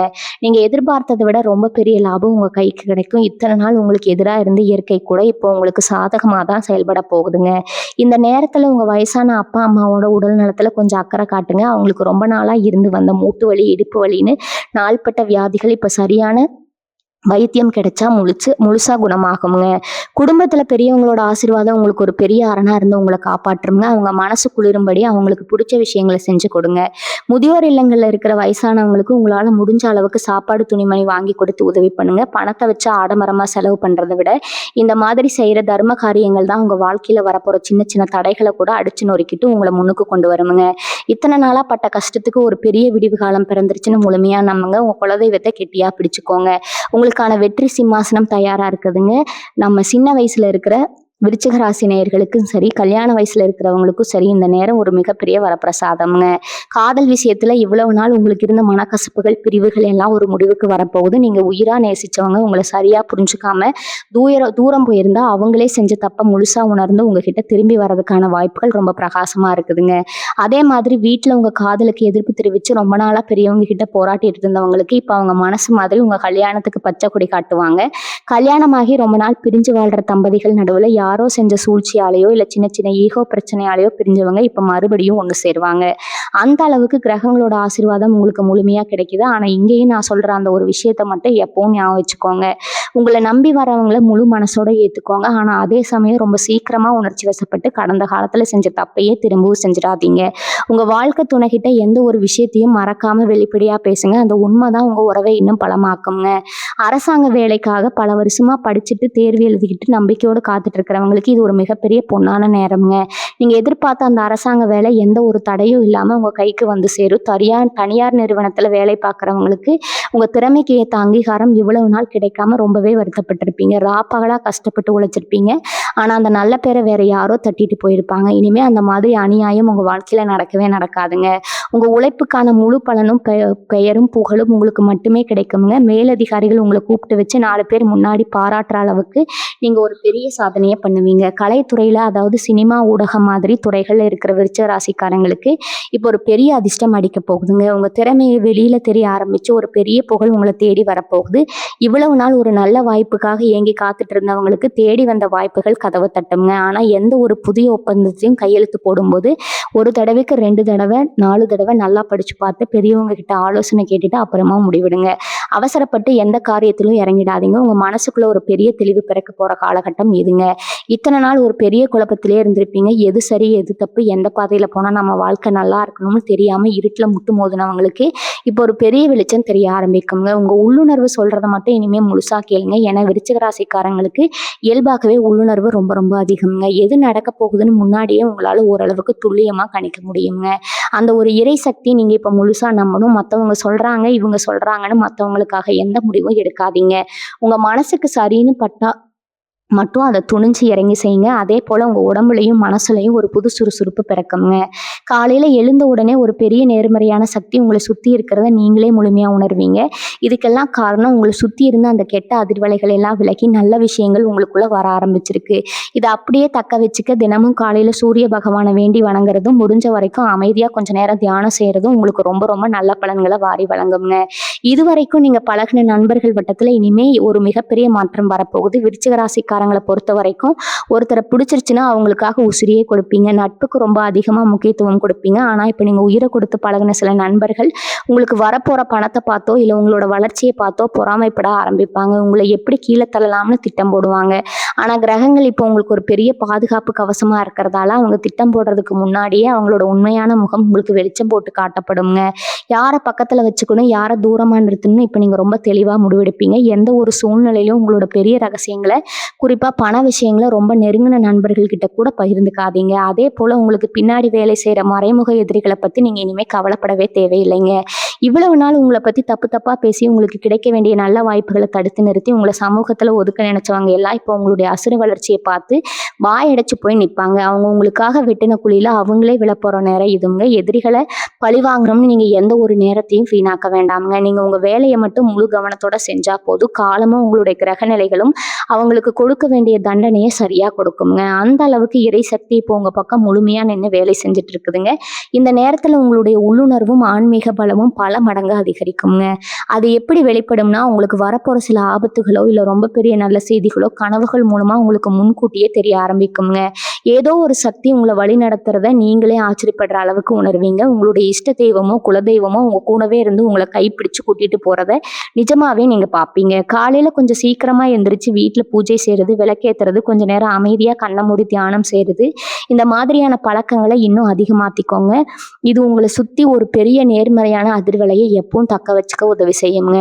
நீங்க எதிர்பார்த்ததை விட ரொம்ப பெரிய லாபம் உங்க கைக்கு கிடைக்கும். இத்தனை நாள் உங்களுக்கு எதிராக இருந்து இயற்கை கூட இப்போ உங்களுக்கு சாதகமா தான் செயல்பட போகுதுங்க. இந்த நேரத்துல உங்க வயசான அப்பா அம்மாவோட உடல் நலத்துல கொஞ்சம் அக்கறை காட்டுங்க. அவங்களுக்கு ரொம்ப நாளா இருந்து வந்த மூட்டு வலி இடுப்பு வலின்னு நாள்பட்ட வியாதிகள் இப்ப சரியான வைத்தியம் கிடைச்சா முழுசா குணமாகுங்க. குடும்பத்துல பெரியவங்களோட ஆசீர்வாதம் உங்களுக்கு ஒரு பெரிய அரணா இருந்து உங்களை காப்பாற்றுங்க. அவங்க மனசு குளிரும்படி அவங்களுக்கு பிடிச்ச விஷயங்களை செஞ்சு கொடுங்க. முதியோர் இல்லங்கள்ல இருக்கிற வயசானவங்களுக்கு உங்களால முடிஞ்ச அளவுக்கு சாப்பாடு துணிமணி வாங்கி கொடுத்து உதவி பண்ணுங்க. பணத்தை வச்சு ஆடம்பரமா செலவு பண்றதை விட இந்த மாதிரி செய்யற தர்ம காரியங்கள் தான் உங்க வாழ்க்கையில வரப்போற சின்ன சின்ன தடைகளை கூட அடிச்சு நொறுக்கிட்டு உங்களை முன்னுக்கு கொண்டு வருங்க. இத்தனை நாளா பட்ட கஷ்டத்துக்கு ஒரு பெரிய விடிவு காலம் பிறந்துருச்சுன்னு முழுமையா நம்புங்க. உங்க குலதெய்வத்தை கெட்டியா பிடிச்சுக்கோங்க. உங்களுக்கான வெற்றி சிம்மாசனம் தயாரா இருக்குதுங்க. நம்ம சின்ன வயசுல இருக்கிற விருச்சிக ராசி நேயர்களுக்கும் சரி, கல்யாண வயசுல இருக்கிறவங்களுக்கும் சரி, இந்த நேரம் ஒரு மிகப்பெரிய வரப்பிரசாதம்ங்க. காதல் விஷயத்துல இவ்வளவு நாள் உங்களுக்கு இருந்த மனக்கசப்புகள் பிரிவுகள் எல்லாம் ஒரு முடிவுக்கு வரப்போகுது. நீங்க உயிரா நேசிச்சவங்க உங்களை சரியா புரிஞ்சுக்காம தூரம் போயிருந்தா அவங்களே செஞ்ச தப்ப முழுசா உணர்ந்து உங்ககிட்ட திரும்பி வர்றதுக்கான வாய்ப்புகள் ரொம்ப பிரகாசமா இருக்குதுங்க. அதே மாதிரி வீட்டுல உங்க காதலுக்கு எதிர்ப்பு தெரிவிச்சு ரொம்ப நாளா பெரியவங்க கிட்ட போராட்டிட்டு இருந்தவங்களுக்கு இப்ப அவங்க மனசு மாதிரி உங்க கல்யாணத்துக்கு பச்சை கொடி காட்டுவாங்க. கல்யாணமாகி ரொம்ப நாள் பிரிஞ்சு வாழ்ற தம்பதிகள் நடுவுல யாரோ செஞ்ச சூழ்ச்சியாலேயோ இல்லை சின்ன சின்ன ஈகோ பிரச்சனையாலேயோ பிரிஞ்சவங்க இப்போ மறுபடியும் ஒன்று சேருவாங்க. அந்த அளவுக்கு கிரகங்களோட ஆசீர்வாதம் உங்களுக்கு முழுமையாக கிடைக்குது. ஆனால் இங்கேயும் நான் சொல்கிற அந்த ஒரு விஷயத்த மட்டும் எப்பவும் ஞாபகம் வச்சுக்கோங்க. உங்களை நம்பி வரவங்களை முழு மனசோட ஏற்றுக்கோங்க. ஆனால் அதே சமயம் ரொம்ப சீக்கிரமாக உணர்ச்சி வசப்பட்டு கடந்த காலத்தில் செஞ்ச தப்பையே திரும்பவும் செஞ்சிடாதீங்க. உங்கள் வாழ்க்கை துணைகிட்ட எந்த ஒரு விஷயத்தையும் மறக்காமல் வெளிப்படையாக பேசுங்க. அந்த உண்மை தான் உங்கள் உறவை இன்னும் பலமாக்குங்க. அரசாங்க வேலைக்காக பல வருஷமாக படிச்சுட்டு தேர்வு எழுதிக்கிட்டு நம்பிக்கையோடு காத்துட்டு இருக்கிறவங்களுக்கு இது ஒரு மிகப்பெரிய பொன்னான நேரம்ங்க. நீங்கள் எதிர்பார்த்த அந்த அரசாங்க வேலை எந்த ஒரு தடையும் இல்லாமல் உங்கள் கைக்கு வந்து சேரும். தனியார் நிறுவனத்தில் வேலை பார்க்குறவங்களுக்கு உங்கள் திறமைக்கு ஏற்ற அங்கீகாரம் இவ்வளவு நாள் கிடைக்காம ரொம்பவே வருத்தப்பட்டிருப்பீங்க. ராப்பகலாக கஷ்டப்பட்டு உழைச்சிருப்பீங்க. ஆனால் அந்த நல்ல பேரை வேற யாரோ தட்டிட்டு போயிருப்பாங்க. இனிமேல் அந்த மாதிரி அநியாயம் உங்கள் வாழ்க்கையில் நடக்கவே நடக்காதுங்க. உங்கள் உழைப்புக்கான முழு பலனும் பெயரும் புகழும் உங்களுக்கு மட்டுமே கிடைக்குங்க. மேலதிகாரிகள் உங்களை கூப்பிட்டு வச்சு 4 பேர் முன்னாடி பாராட்டுற அளவுக்கு நீங்கள் ஒரு பெரிய சாதனையை பண்ணுவீங்க. கலைத்துறையில், அதாவது சினிமா, ஊடகம் மாதிரி துறைகளில் இருக்கிற விருச்சிக ராசிக்காரங்களுக்கு இப்போ ஒரு பெரிய அதிர்ஷ்டம் அடிக்க போகுதுங்க. உங்கள் திறமையை வெளியில் தெரிய ஆரம்பித்து ஒரு பெரிய புகழ் உங்களை தேடி வரப்போகுது. இவ்வளவு நாள் ஒரு நல்ல வாய்ப்புக்காக ஏங்கி காத்துட்டு இருந்தவங்களுக்கு தேடி வந்த வாய்ப்புகள் கதவை தட்டுங்க. ஆனால் எந்த ஒரு புதிய ஒப்பந்தத்தையும் கையெழுத்து போடும்போது ஒரு தடவைக்கு 2 தடவை 4 தடவை நல்லா படித்து பார்த்து பெரியவங்க கிட்ட ஆலோசனை கேட்டுட்டு அப்புறமா முடிவிடுங்க. அவசரப்பட்டு எந்த காரியத்திலும் இறங்கிடாதீங்க. உங்கள் மனசுக்குள்ள ஒரு பெரிய தெளிவு பிறக்க போகிற காலகட்டம் இதுங்க. இத்தனை நாள் ஒரு பெரிய குழப்பத்திலே இருந்திருப்பீங்க. எது சரி எது தப்பு, எந்த பாதையில் போனால் நம்ம வாழ்க்கை நல்லா இருக்கணும்னு தெரியாமல் இருட்டில் முட்டு மோதினவங்களுக்கு இப்போ ஒரு பெரிய வெளிச்சம் தெரிய ஆரம்பிக்குங்க. உங்கள் உள்ளுணர்வு சொல்கிறத மட்டும் இனிமேல் முழுசாக கேளுங்க. ஏன்னா விருச்சிக ராசிக்காரங்களுக்கு இயல்பாகவே உள்ளுணர்வு ரொம்ப ரொம்ப அதிகம்ங்க. எது நடக்க போகுதுன்னு முன்னாடியே உங்களால் ஓரளவுக்கு துல்லியமாக கணிக்க முடியுங்க. அந்த ஒரு இறை சக்தி நீங்கள் இப்போ முழுசாக நம்பணும். மற்றவங்க சொல்கிறாங்க இவங்க சொல்கிறாங்கன்னு மற்றவங்களுக்காக எந்த முடிவும் எடுக்காதீங்க. உங்கள் மனசுக்கு சரின்னு பட்டா மட்டும் அதை துணிஞ்சு இறங்கி செய்யுங்க. அதே போல் உங்கள் உடம்புலையும் மனசுலையும் ஒரு புது சுறுசுறுப்பு பிறக்குங்க. காலையில் எழுந்த உடனே ஒரு பெரிய நேர்மறையான சக்தி உங்களை சுற்றி இருக்கிறத நீங்களே முழுமையாக உணர்வீங்க. இதுக்கெல்லாம் காரணம் உங்களை சுற்றி இருந்த அந்த கெட்ட அதிர்வலைகள் எல்லாம் விலகி நல்ல விஷயங்கள் உங்களுக்குள்ளே வர ஆரம்பிச்சிருக்கு. இதை அப்படியே தக்க வச்சுக்க தினமும் காலையில் சூரிய பகவானை வேண்டி வணங்குறதும் முடிஞ்ச வரைக்கும் அமைதியாக கொஞ்சம் நேரம் தியானம் செய்கிறதும் உங்களுக்கு ரொம்ப ரொம்ப நல்ல பலன்களை வாரி வழங்குங்க. இது வரைக்கும் நீங்கள் பழகின நண்பர்கள் வட்டத்தில் இனிமேல் ஒரு மிகப்பெரிய மாற்றம் வரப்போகுது. விருச்சிக ராசிக்காரங்களை பொறுத்த வரைக்கும் ஒருத்தரை பிடிச்சிருச்சுன்னா அவங்களுக்காக உசிரியே கொடுப்பீங்க. நட்புக்கு ரொம்ப அதிகமாக முக்கியத்துவம் கொடுப்பீங்க. ஆனால் இப்போ நீங்கள் உயிரை கொடுத்து பழகின சில நண்பர்கள் உங்களுக்கு வரப்போகிற பணத்தை பார்த்தோ இல்லை உங்களோட வளர்ச்சியை பார்த்தோ பொறாமைப்பட ஆரம்பிப்பாங்க. உங்களை எப்படி கீழே தள்ளலாம்னு திட்டம் போடுவாங்க. ஆனால் கிரகங்கள் இப்போ உங்களுக்கு ஒரு பெரிய பாதுகாப்பு கவசமாக இருக்கிறதால அவங்க திட்டம் போடுறதுக்கு முன்னாடியே அவங்களோட உண்மையான முகம் உங்களுக்கு வெளிச்சம் போட்டு காட்டப்படுங்க. யாரை பக்கத்தில் வச்சுக்கணும், யாரை தூரமாக நிறுத்தணும்னு இப்போ நீங்கள் ரொம்ப தெளிவாக முடிவெடுப்பீங்க. எந்த ஒரு சூழ்நிலையிலும் உங்களோட பெரிய ரகசியங்களை, குறிப்பாக பண விஷயங்களை ரொம்ப நெருங்கின நண்பர்கள்கிட்ட கூட பகிர்ந்துக்காதீங்க. அதே போல் உங்களுக்கு பின்னாடி வேலை செய்கிற மறைமுக எதிரிகளை பற்றி நீங்கள் இனிமேல் கவலைப்படவே தேவையில்லைங்க. இவ்வளவு நாள் உங்களை பற்றி தப்பாக பேசி உங்களுக்கு கிடைக்க வேண்டிய நல்ல வாய்ப்புகளை தடுத்து நிறுத்தி உங்களை சமூகத்தில் ஒதுக்க நினைச்சவங்க எல்லாம் இப்போ உங்களுடைய அசுர வளர்ச்சியை பார்த்து வாயடைச்சு போய் நிற்பாங்க. அவங்க உங்களுக்காக வெட்டின குழியில் அவங்களே விழப்போகிற நேரம் இதுங்க. எதிரிகளை பழி வாங்கணும்னு நீங்கள் எந்த ஒரு நேரத்தையும் வீணாக்க வேண்டாமுங்க. நீங்கள் உங்கள் வேலையை மட்டும் முழு கவனத்தோட செஞ்சால் போதும். காலமும் உங்களுடைய கிரக நிலைகளும் அவங்களுக்கு கொடுக்க வேண்டிய தண்டனையை சரியாக கொடுக்குங்க. அந்த அளவுக்கு இறை சக்தி இப்போ உங்கள் பக்கம் முழுமையாக நின்று வேலை செஞ்சுட்டு இருக்குதுங்க. இந்த நேரத்தில் உங்களுடைய உள்ளுணர்வும் ஆன்மீக பலமும் பல மடங்கு அதிகரிக்குங்க. அது எப்படி வெளிப்படும்னா, உங்களுக்கு வரப்போகிற சில ஆபத்துகளோ இல்லை ரொம்ப பெரிய நல்ல செய்திகளோ கனவுகள் மூலமாக உங்களுக்கு முன்கூட்டியே தெரிய ஆரம்பிக்குங்க. ஏதோ ஒரு சக்தி உங்களை வழி நடத்துறத நீங்களே ஆச்சரியப்படுற அளவுக்கு உணர்வீங்க. உங்களுடைய இஷ்ட தெய்வமோ குலதெய்வமோ உங்கள் கூடவே இருந்து உங்களை கைப்பிடிச்சு கூட்டிகிட்டு போகிறத நிஜமாவே நீங்கள் பார்ப்பீங்க. காலையில் கொஞ்சம் சீக்கிரமாக எந்திரிச்சு வீட்டில் பூஜை செய்கிறது, விளக்கேற்றுறது, கொஞ்சம் நேரம் அமைதியாக கண்ணை மூடி தியானம் செய்கிறது, இந்த மாதிரியான பழக்கங்களை இன்னும் அதிகமாற்றிக்கோங்க. இது உங்களை சுற்றி ஒரு பெரிய நேர்மறையான அதிர்வலையை எப்பவும் தக்க வச்சுக்க உதவி செய்யுங்க.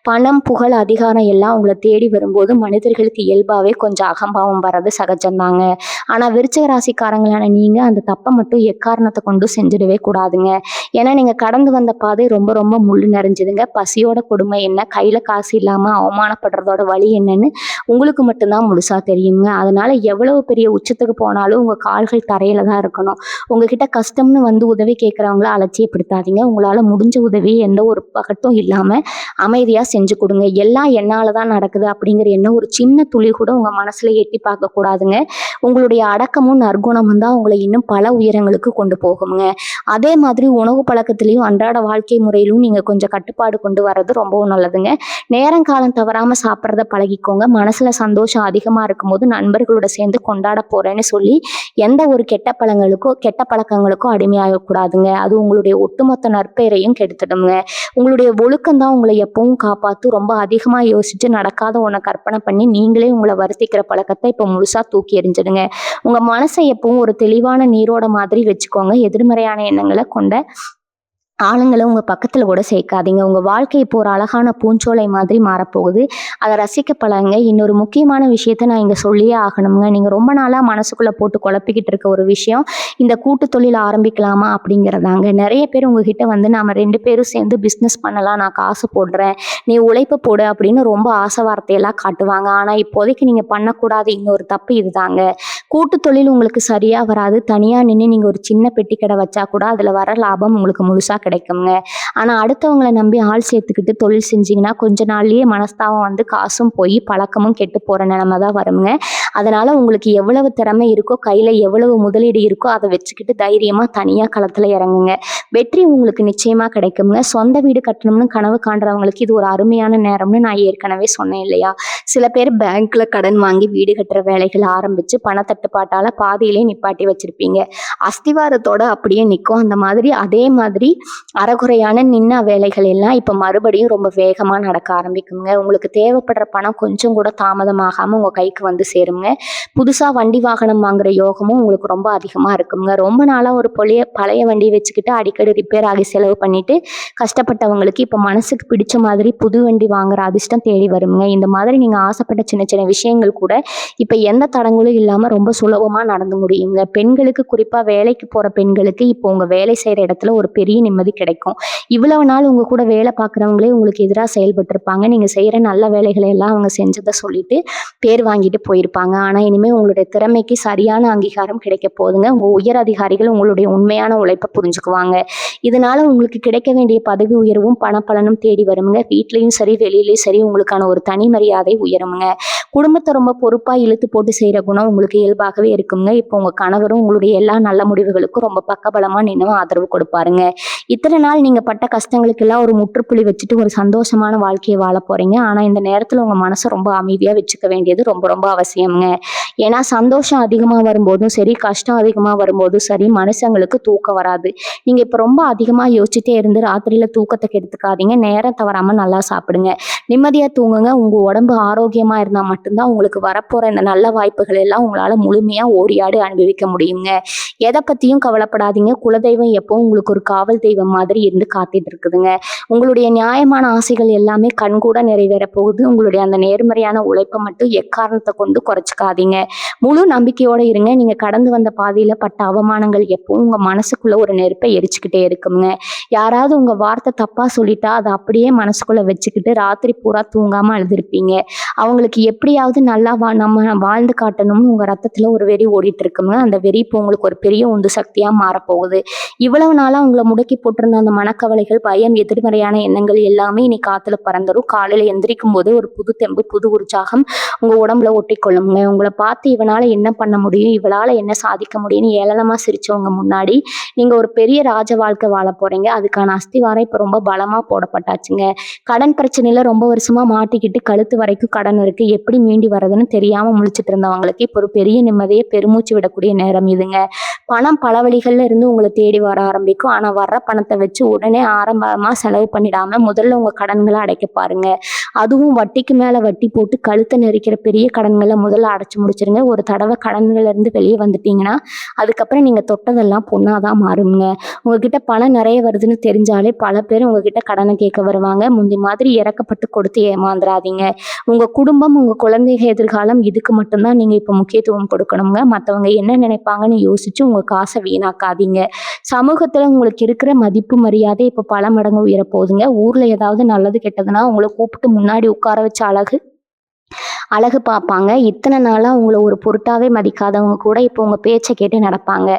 பணம், புகழ், அதிகாரம் எல்லாம் உங்களை தேடி வரும்போது மனிதர்களுக்கு இயல்பாகவே கொஞ்சம் அகம்பாவம் வர்றது சகஜம்தாங்க. ஆனால் விருச்சிக ராசிக்காரங்களான நீங்கள் அந்த தப்பை மட்டும் எக்காரணத்தை கொண்டு செஞ்சிடவே கூடாதுங்க. ஏன்னா நீங்கள் கடந்து வந்த பாதை ரொம்ப ரொம்ப முள் நிறைஞ்சதுங்க. பசியோட கொடுமை என்ன, கையில் காசு இல்லாமல் அவமானப்படுறதோட வழி என்னன்னு உங்களுக்கு மட்டும்தான் முழுசாக தெரியுங்க. அதனால எவ்வளவு பெரிய உச்சத்துக்கு போனாலும் உங்கள் கால்கள் தரையில தான் இருக்கணும். உங்ககிட்ட கஷ்டம்னு வந்து உதவி கேட்குறவங்கள அலட்சியப்படுத்தாதீங்க. உங்களால் முடிஞ்ச உதவி எந்த ஒரு பகட்டும் இல்லாமல் அமைதியாக செஞ்சு கொடுங்க. எல்லாம் என்னால் தான் நடக்குது அப்படிங்கிற எண்ணம் ஒரு சின்ன துளி கூட உங்கள் மனசில் எட்டி பார்க்கக்கூடாதுங்க. உங்களுடைய அடக்க பழக்கமும் நற்குணமும் தான் உங்களை இன்னும் பல உயரங்களுக்கு கொண்டு போகுங்க. அதே மாதிரி உணவு பழக்கத்திலையும் அன்றாட வாழ்க்கை முறையிலும் நீங்க கொஞ்சம் கட்டுப்பாடு கொண்டு வர்றது ரொம்பவும் நல்லதுங்க. நேரம் காலம் தவறாம சாப்பிட்றத பழகிக்கோங்க. மனசுல சந்தோஷம் அதிகமா இருக்கும்போது நண்பர்களோட சேர்ந்து கொண்டாட போறேன்னு சொல்லி எந்த ஒரு கெட்ட பழக்கங்களுக்கோ அடிமையாகக்கூடாதுங்க. அது உங்களுடைய ஒட்டுமொத்த நற்பெயரையும் கெடுத்துடுங்க. உங்களுடைய ஒழுக்கம் தான் உங்களை எப்பவும் காப்பாத்து. ரொம்ப அதிகமா யோசிச்சு நடக்காத ஒண்ண கற்பனை பண்ணி நீங்களே உங்களை வருத்திக்கிற பழக்கத்தை இப்போ முழுசா தூக்கி எறிஞ்சிடுங்க. உங்க மனசை எப்பவும் ஒரு தெளிவான நீரோட மாதிரி வச்சுக்கோங்க. எதிர்மறையான எண்ணங்களை கொண்ட ஆளுங்கள உங்க பக்கத்துல கூட சேர்க்காதீங்க. உங்க வாழ்க்கை இப்போ ஒரு அழகான பூஞ்சோலை மாதிரி மாறப்போகுது. அத ரசிக்க பழகுங்க. இன்னொரு முக்கியமான விஷயத்த நான் இங்க சொல்லியே ஆகணும்ங்க. நீங்க ரொம்ப நாளா மனசுக்குள்ள போட்டு குழப்பிக்கிட்டு இருக்க ஒரு விஷயம், இந்த கூட்டு தொழில் ஆரம்பிக்கலாமா அப்படிங்கிறதாங்க. நெறைய பேர் உங்ககிட்ட வந்து நாம 2 பேரும் சேர்ந்து பிசினஸ் பண்ணலாம். நான் காசு போடுறேன். நீ உழைப்பு போடு அப்படின்னு ரொம்ப ஆசை வார்த்தையெல்லாம் காட்டுவாங்க. ஆனா இப்போதைக்கு நீங்க பண்ணக்கூடாத இன்னொரு தப்பு இதுதாங்க. கூட்டு தொழில் உங்களுக்கு சரியா வராது. தனியா நின்னு நீங்க ஒரு சின்ன பெட்டி கடை வச்சா கூட அதுல வர லாபம் உங்களுக்கு முழுசா கிடைக்குங்க. ஆனா அடுத்தவங்கள நம்பி ஆள் சேர்த்துக்கிட்டு தொழில் செஞ்சீங்கன்னா கொஞ்ச நாள்லயே மனஸ்தாபம் வந்து காசும் போய் பழக்கமும் கெட்டு போற நிலைமை தான் வருங்க. அதனால உங்களுக்கு எவ்வளவு திறமை இருக்கோ, கையில எவ்வளவு முதலீடு இருக்கோ அதை வச்சுக்கிட்டு தைரியமா தனியா களத்துல இறங்குங்க. வெற்றி உங்களுக்கு நிச்சயமா கிடைக்குங்க. சொந்த வீடு கட்டணும்னு கனவு காண்றவங்களுக்கு இது ஒரு அருமையான நேரம்னு நான் ஏற்கனவே சொன்னேன் இல்லையா? சில பேர் பேங்க்ல கடன் வாங்கி வீடு கட்டுற வேலைகள் ஆரம்பிச்சு பணத்தட்டுப்பாட்டால பாதியிலே நிப்பாட்டி வச்சிருப்பீங்க. அஸ்திவாரத்தோட அப்படியே நிற்கும். அதே மாதிரி அறகுறையான நின்ன வேலைகள் எல்லாம் இப்ப மறுபடியும் ரொம்ப வேகமா நடக்க ஆரம்பிக்குங்க. உங்களுக்கு தேவைப்படுற பணம் கொஞ்சம் கூட தாமதமாகாம உங்க கைக்கு வந்து சேருங்க. புதுசா வண்டி வாகனம் வாங்குற யோகமும் உங்களுக்கு ரொம்ப அதிகமா இருக்குங்க. ரொம்ப நாளா ஒரு பழைய வண்டி வச்சுக்கிட்டு அடிக்கடி ரிப்பேர் ஆகி செலவு பண்ணிட்டு கஷ்டப்பட்டவங்களுக்கு இப்ப மனசுக்கு பிடிச்ச மாதிரி புது வண்டி வாங்குற அதிர்ஷ்டம் தேடி வருங்க. இந்த மாதிரி நீங்க ஆசைப்பட்ட சின்ன சின்ன விஷயங்கள் கூட இப்ப எந்த தடங்களும் இல்லாம ரொம்ப சுலபமா நடந்து முடியுங்க. பெண்களுக்கு, குறிப்பா வேலைக்கு போற பெண்களுக்கு இப்போ உங்க வேலை செய்யற இடத்துல ஒரு பெரிய நிம்மதி கிடைக்கும். இவ்வளவு நாள் உங்க கூட வேலை பார்க்குறவங்களே உங்களுக்கு எதிராக செயல்பட்டு இருப்பாங்க. நீங்க செய்யற நல்ல வேலைகளை எல்லாம் அவங்க செஞ்சதை சொல்லிட்டு பேர் வாங்கிட்டு போயிருப்பாங்க. ஆனா இனிமே உங்களுடைய திறமைக்கு சரியான அங்கீகாரம் கிடைக்க போகுதுங்க. உங்க உயர் அதிகாரிகள் உங்களுடைய உண்மையான உழைப்பை புரிஞ்சுக்குவாங்க. இதனால உங்களுக்கு கிடைக்க வேண்டிய பதவி உயர்வும் பணப்பலனும் தேடி வருங்க. வீட்லயும் சரி வெளியிலயும் சரி உங்களுக்கான ஒரு தனி மரியாதை உயருங்க. குடும்பத்தை ரொம்ப பொறுப்பா இழுத்து போட்டு செய்யற குணம் உங்களுக்கு இயல்பாகவே இருக்குங்க. இப்போ உங்க கணவரும் உங்களுடைய எல்லா நல்ல முடிவுகளுக்கும் ரொம்ப பக்கபலமா நின்று ஆதரவு கொடுப்பாருங்க. இத்தனை நாள் நீங்க பட்ட கஷ்டங்களுக்கெல்லாம் ஒரு முற்றுப்புள்ளி வச்சுட்டு ஒரு சந்தோஷமான வாழ்க்கையை வாழ போறீங்க. ஆனா இந்த நேரத்துல உங்க மனசை ரொம்ப அமைதியா வச்சுக்க வேண்டியது ரொம்ப ரொம்ப அவசியம்ங்க. ஏன்னா சந்தோஷம் அதிகமா வரும்போதும் சரி, கஷ்டம் அதிகமா வரும்போதும் சரி, மனுஷங்களுக்கு தூக்கம் வராது. நீங்க இப்ப ரொம்ப அதிகமா யோசிச்சுட்டே இருந்து ராத்திரியில தூக்கத்தை கெடுத்துக்காதீங்க. நேரம் தவறாம நல்லா சாப்பிடுங்க. நிம்மதியா தூங்குங்க. உங்க உடம்பு ஆரோக்கியமா இருந்தா மட்டும்தான் உங்களுக்கு வரப்போற இந்த நல்ல வாய்ப்புகள் எல்லாம் உங்களால முழுமையா ஓடியாடி அனுபவிக்க முடியுங்க. எதை பத்தியும் கவலைப்படாதீங்க. குலதெய்வம் எப்பவும் உங்களுக்கு ஒரு காவல் தெய்வம் மாதிரி இருந்து காத்துட்டு இருக்குதுங்க. உங்களுடைய நியாயமான ஆசைகள் எல்லாமே கண்கூட நிறைவேற போகுது. உங்களுடைய அந்த நேர்மறையான உழைப்பை மட்டும் எக்காரணத்தை கொண்டு குறைச்சிக்காதீங்க. முழு நம்பிக்கையோட இருங்க. நீங்க கடந்து வந்த பாதையில பட்ட அவமானங்கள் எப்பவும் உங்க மனசுக்குள்ள ஒரு நெருப்பை எரிச்சுக்கிட்டே இருக்குங்க. யாராவது உங்க வார்த்தை தப்பா சொல்லிட்டா அதை அப்படியே மனசுக்குள்ள வச்சுக்கிட்டு ராத்திரி பூரா தூங்காம அழுதுருப்பீங்க. அவங்களுக்கு எப்படியாவது நல்லா நம்ம வாழ்ந்து காட்டணும்னு உங்க ரத்தத்துல ஒரு வெறி ஓடிட்டு இருக்குங்க. அந்த வெறி இப்போ உங்களுக்கு ஒரு பெரிய உந்து சக்தியா மாறப்போகுது. இவ்வளவு நாளா உங்களை முடக்கி போட்டிருந்த அந்த மனக்கவலைகள், பயம், எதிர்மறையான எண்ணங்கள் எல்லாமே இனி காத்துல பறந்துரும். காலையில எந்திரிக்கும் போது ஒரு புது தெம்பு, புது உற்சாகம் உங்க உடம்புல ஒட்டிக்கொள்ளுங்க. உங்களை பார்த்து இவனால என்ன பண்ண முடியும், இவளால என்ன சாதிக்க முடியும்னு ஏளனமா சிரிச்சவங்க முன்னாடி நீங்க ஒரு பெரிய ராஜ வாழ்க்கை வாழ போறீங்க. அதுக்கான அஸ்திவாரம் இப்ப ரொம்ப பலமா போடப்பட்டாச்சுங்க. கடன் பிரச்சனையில ரொம்ப வருஷமா மாட்டிக்கிட்டு கழுத்து வரைக்கும் கடன் இருக்கு, எப்படி மீண்டு வர்றதுன்னு தெரியாம முழிச்சிட்டு இருந்தவங்களுக்கு இப்போ ஒரு பெரிய நிம்மதியை பெருமூச்சு விடக்கூடிய நேரம் இதுங்க. பணம் பல வழிகள்ல இருந்து உங்களை தேடி வர ஆரம்பிக்கும். ஆனா வர்ற பணத்தை வச்சு உடனே ஆரம்பமா செலவு பண்ணிடாம முதல்ல உங்க கடன்களை அடைக்க பாருங்க. அதுவும் வட்டிக்கு மேல வட்டி போட்டு கழுத்தை நெரிக்கிற பெரிய கடன்களை முதல்ல அடைச்சு முடிச்சிருங்க. ஒரு தடவை கடன்கள்ல இருந்து வெளியே வந்துட்டீங்கன்னா அதுக்கப்புறம் நீங்க தொட்டதெல்லாம் பொண்ணாதான் மாறுங்க. உங்ககிட்ட பணம் நிறைய வருதுன்னு தெரிஞ்சாலே பல பேர் உங்ககிட்ட கடனை கேட்க வருவாங்க. முந்தி மாதிரி இறக்கப்பட்டு கொடுத்து ஏமாந்துடாதீங்க. உங்க குடும்பம், உங்க குழந்தைங்க எதிர்காலம், இதுக்கு மட்டும்தான் நீங்க இப்ப முக்கியத்துவம் கொடுக்கணுங்க. மற்றவங்க என்ன நினைப்பாங்கன்னு யோசிச்சு உங்க காசை வீணாக்காதீங்க. சமூகத்துல உங்களுக்கு இருக்கிற மதிப்பு, மரியாதை இப்ப பல மடங்கு உயர போகுதுங்க. ஊர்ல ஏதாவது நல்லது கெட்டதுன்னா உங்களை கூப்பிட்டு முன்னாடி உட்கார வச்ச அழகு அழகு பார்ப்பாங்க. இத்தனை நாளா உங்கள ஒரு பொருட்டாவே மதிக்காதவங்க கூட இப்போ உங்க பேச்ச கேட்டு நடப்பாங்க.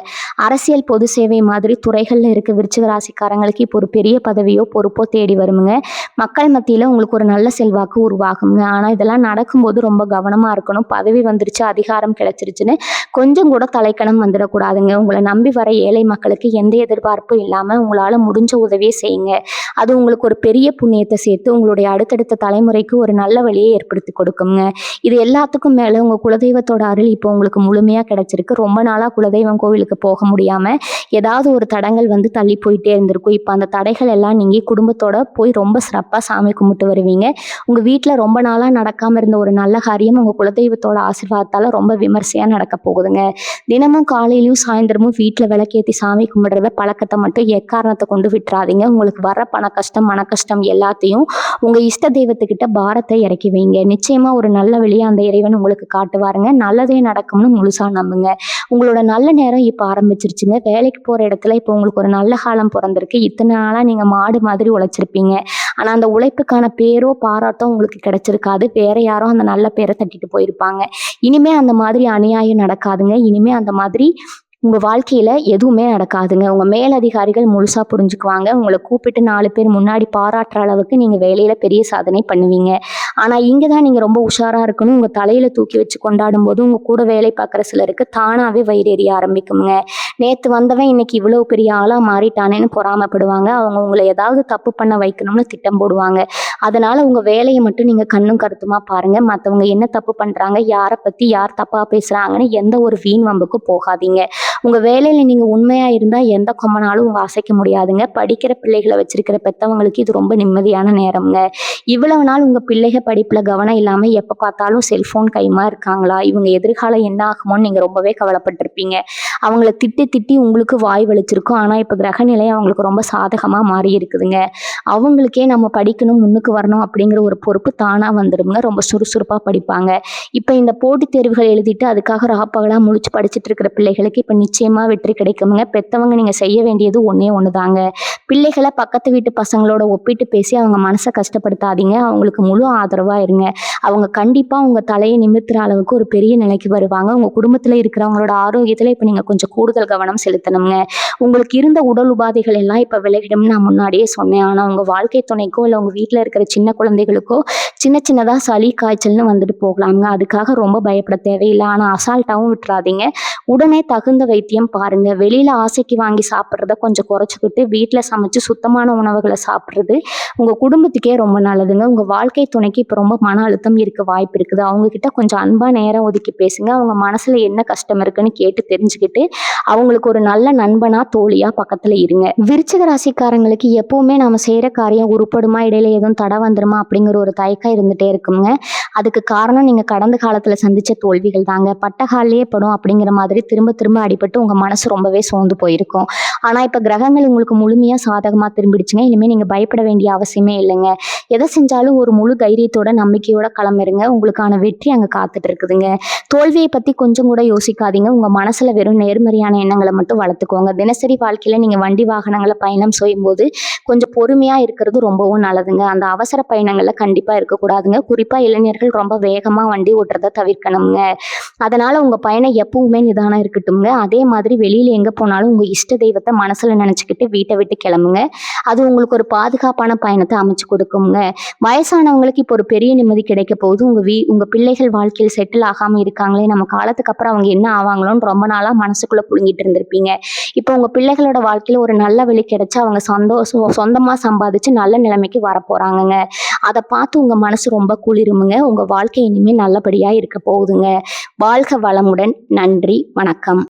அரசியல், பொது சேவை மாதிரி துறைகள்ல இருக்க விருச்சிக ராசிக்காரங்களுக்கு இப்போ ஒரு பெரிய பதவியோ, பொறுப்போ தேடி வருமுங்க. மக்கள் மத்தியில உங்களுக்கு ஒரு நல்ல செல்வாக்கு உருவாகுங்க. ஆனா இதெல்லாம் நடக்கும்போது ரொம்ப கவனமா இருக்கணும். பதவி வந்துருச்சு, அதிகாரம் கிடைச்சிருச்சுன்னு கொஞ்சம் கூட தலைக்கனம் வந்துடக்கூடாதுங்க. உங்கள நம்பி வர ஏழை மக்களுக்கு எந்த எதிர்பார்ப்பும் இல்லாம உங்களால முடிஞ்ச உதவியை செய்யுங்க. அது உங்களுக்கு ஒரு பெரிய புண்ணியத்த சேர்த்து உங்களுடைய அடுத்தடுத்த தலைமுறைக்கு ஒரு நல்ல வழியை ஏற்படுத்தி கொடுக்குங்க. இது எல்லாத்துக்கும் மேல உங்க குலதெய்வத்தோட அருள் இப்போ உங்களுக்கு முழுமையா கிடைச்சிருக்கு. ரொம்ப நாளா குலதெய்வம் கோவிலுக்கு போக முடியாம ஏதாவது ஒரு தடங்கள் வந்து தள்ளி போயிட்டே இருந்திருக்கும். இப்ப அந்த தடைகள் எல்லாம் நீங்கி குடும்பத்தோட போய் ரொம்ப சிறப்பா சாமி கும்பிட்டு வருவீங்க. உங்க வீட்ல ரொம்ப நாளா நடக்காம இருந்த ஒரு நல்ல காரியம் உங்க குலதெய்வத்தோட ஆசீர்வாதத்தால ரொம்ப விமர்சையா நடக்க போகுதுங்க. தினமும் காலையிலயும் சாயந்தரமும் வீட்ல விளக்கேத்தி சாமி கும்பிடுறத பழக்கத்தை மட்டும் எக்காரணத்தை கொண்டு விட்டுறாதீங்க. உங்களுக்கு வர பண கஷ்டம், மன கஷ்டம் எல்லாத்தையும் உங்க இஷ்ட தெய்வத்துக்கிட்ட பாரத்தை இறக்கி வைங்க. நிச்சயமா ஒரு நல்ல வழியை அந்த இறைவன் உங்களுக்கு காட்டுவாருங்க. நல்லதே நடக்கும்னு முழுசா நம்புங்க. உங்களோட நல்ல நேரம் இப்ப ஆரம்பிச்சிருச்சுங்க. வேலைக்கு போற இடத்துல இப்போ உங்களுக்கு ஒரு நல்ல காலம் பிறந்திருக்கு. இத்தனை நாளா நீங்க மாடு மாதிரி உழைச்சிருப்பீங்க. ஆனா அந்த உழைப்புக்கான பேரோ பாராட்டோ உங்களுக்கு கிடைச்சிருக்காது. வேற யாரோ அந்த நல்ல பேரை தட்டிட்டு போயிருப்பாங்க. இனிமே அந்த மாதிரி அநியாயம் நடக்காதுங்க. இனிமே அந்த மாதிரி உங்க வாழ்க்கையில எதுவுமே நடக்காதுங்க. உங்க மேலதிகாரிகள் முழுசா புரிஞ்சுக்குவாங்க. உங்களை கூப்பிட்டு 4 பேர் முன்னாடி பாராட்டுற அளவுக்கு நீங்க வேலையில பெரிய சாதனை பண்ணுவீங்க. ஆனா இங்க தான் நீங்க ரொம்ப உஷாரா இருக்கணும். உங்க தலையில தூக்கி வச்சு கொண்டாடும் போது உங்க கூட வேலை பார்க்குற சிலருக்கு தானாவே வயிறு எரிய ஆரம்பிக்குங்க. நேத்து வந்தவன் இன்னைக்கு இவ்வளவு பெரிய ஆளா மாறிட்டானேன்னு பொறாமைப்படுவாங்க. அவங்க உங்களை ஏதாவது தப்பு பண்ண வைக்கணும்னு திட்டம் போடுவாங்க. அதனால உங்க வேலையை மட்டும் நீங்க கண்ணும் கருத்துமா பாருங்க. மத்தவங்க என்ன தப்பு பண்றாங்க, யாரை பத்தி யார் தப்பா பேசுறாங்கன்னு எந்த ஒரு வீண் வம்புக்கும் போகாதீங்க. உங்க வேலையில நீங்க உண்மையா இருந்தா எந்த கொம்பனாலும் உங்க அசைக்க முடியாதுங்க. படிக்கிற பிள்ளைகளை வச்சிருக்கிற பெத்தவங்களுக்கு இது ரொம்ப நிம்மதியான நேரம்ங்க. இவ்வளவு நாள் உங்க பிள்ளைக படிப்புல கவனம் இல்லாம எப்ப பார்த்தாலும் செல்போன் கைமா இருக்காங்களா, இவங்க எதிர்காலம் என்ன ஆகுமோன்னு நீங்க ரொம்பவே கவலைப்பட்டிருப்பீங்க. அவங்கள திட்டி திட்டி உங்களுக்கு வாய் வலிச்சிருக்கும். ஆனா இப்ப கிரகநிலை அவங்களுக்கு ரொம்ப சாதகமா மாறி இருக்குதுங்க. அவங்களுக்கே நம்ம படிக்கணும், முன்னுக்கு வரணும் அப்படிங்கிற ஒரு பொறுப்பு தானா வந்துடுங்க. ரொம்ப சுறுசுறுப்பா படிப்பாங்க. இப்ப இந்த போட்டித் தேர்வுகள் எழுதிட்டு அதுக்காக ராப்பகலா முழிச்சு படிச்சுட்டு இருக்கிற பிள்ளைகளுக்கு இப்ப நிச்சயமா வெற்றி கிடைக்குங்க. பெத்தவங்க நீங்க செய்ய வேண்டியது ஒண்ணே ஒண்ணுதாங்க. பிள்ளைகளை பக்கத்து வீட்டு பசங்களோட ஒப்பிட்டு பேசி அவங்க மனசை கஷ்டப்படுத்தாதீங்க. அவங்களுக்கு முழு ஆதரவா இருங்க. அவங்க கண்டிப்பா உங்க தலையை நிமிர்த்துற அளவுக்கு ஒரு பெரிய நிலைக்கு வருவாங்க. உங்க குடும்பத்துல இருக்கிறவங்களோட ஆரோக்கியத்துல இப்ப நீங்க கொஞ்சம் கூடுதல் கவனம் செலுத்தணுங்க. உங்களுக்கு இருந்த உடல் உபாதைகள் எல்லாம் இப்ப விலகிடும்னு நான் முன்னாடியே சொன்னேன். ஆனா உங்க வாழ்க்கை துணைக்கோ இல்ல உங்க வீட்டுல இருக்கிற சின்ன குழந்தைகளுக்கோ சின்ன சின்னதா சளி காய்ச்சல்னு வந்துட்டு போகலாங்க. அதுக்காக ரொம்ப பயப்பட தேவையில்லை. ஆனா அசால்ட்டாவும் விட்டுறாதீங்க. உடனே தகுந்த வைத்தியம் பாருங்க. வெளியில ஆசைக்கு வாங்கி சாப்பிட்றத கொஞ்சம் குறைச்சிக்கிட்டு வீட்டுல சமைச்சு சுத்தமான உணவுகளை சாப்பிட்றது உங்க குடும்பத்துக்கே ரொம்ப நல்லதுங்க. உங்க வாழ்க்கை துணைக்கு இப்ப ரொம்ப மன அழுத்தம் இருக்க வாய்ப்பு இருக்குது. அவங்க கிட்ட கொஞ்சம் அன்பா நேரம் ஒதுக்கி பேசுங்க. அவங்க மனசுல என்ன கஷ்டம் இருக்குன்னு கேட்டு தெரிஞ்சுக்கிட்டு அவங்களுக்கு ஒரு நல்ல நண்பனா தோழியா பக்கத்துல இருங்க. விருச்சிக ராசிக்காரங்களுக்கு எப்பவுமே நாம செய்யற காரியம் உருப்படுமா, இடையில எதுவும் தடை வந்துருமா அப்படிங்கிற ஒரு தயக்கம் இருந்துட்டே இருக்குங்க. அதுக்கு காரணம் நீங்க கடந்த காலத்துல சந்திச்ச தோல்விகள் தாங்க. பட்டகாலிலே படும் அப்படிங்கிற மாதிரி திரும்ப திரும்ப அடிபட்டு உங்க மனசு ரொம்பவே சோர்ந்து போயிருக்கும். ஆனா இப்ப கிரகங்கள் உங்களுக்கு முழுமையா சாதகமா திரும்பிடுச்சுங்க. இனிமே நீங்க பயப்பட வேண்டிய அவசியமே இல்லைங்க. எதை செஞ்சாலும் ஒரு முழு தைரியத்தோட நம்பிக்கையோட கிளம்பிருங்க. உங்களுக்கான வெற்றி அங்க காத்துட்டு இருக்குதுங்க. தோல்வியை பத்தி கொஞ்சம் கூட யோசிக்காதீங்க. உங்க மனசுல வெறும் நேர்மறையான எண்ணங்களை மட்டும் வளர்த்துக்கோங்க. தினசரி வாழ்க்கையில நீங்க வண்டி வாகனங்களை பயணம் செய்யும் போது கொஞ்சம் பொறுமையா இருக்கிறது ரொம்பவும் நல்லதுங்க. அந்த அவசர பயணங்கள்ல கண்டிப்பா இருக்கக்கூடாதுங்க. குறிப்பா இளைஞர்கள் ரொம்ப வேகமா வண்டி ஓட்டுறதை தவிர்க்கணுங்க. அதனால உங்க பயணம் எப்பவுமே நிதானம் இருக்கட்டும்ங்க. அதே மாதிரி வெளியில எங்க போனாலும் உங்க இஷ்ட தெய்வத்தை மனசுல நினைச்சுக்கிட்டு வீட்டை விட்டு கிளம்புங்க. அது உங்களுக்கு ஒரு பாதுகாப்பான பயணத்தை அமைச்சு கொடுக்குங்க. வயசானவங்களுக்கு இப்போ ஒரு பெரிய நிம்மதி கிடைக்க போகுது. உங்க பிள்ளைகள் வாழ்க்கையில் செட்டில் ஆகாம இருக்காங்களே, நம்ம காலத்துக்கு அப்புறம் அவங்க என்ன ஆவாங்களோன்னு ரொம்ப நாளா மனசுக்குள்ள புழுங்கிட்டு இருந்திருப்பீங்க. இப்போ உங்க பிள்ளைகளோட வாழ்க்கையில ஒரு நல்ல வழி கிடைச்சு அவங்க சொந்தமா சம்பாதிச்சு நல்ல நிலைமைக்கு வரப்போறாங்கங்க. அதை பார்த்து உங்க மனசு ரொம்ப குளிருமுங்க. உங்க வாழ்க்கை இனிமே நல்லபடியா இருக்க போகுதுங்க. வாழ்க வளமுடன். நன்றி, வணக்கம்.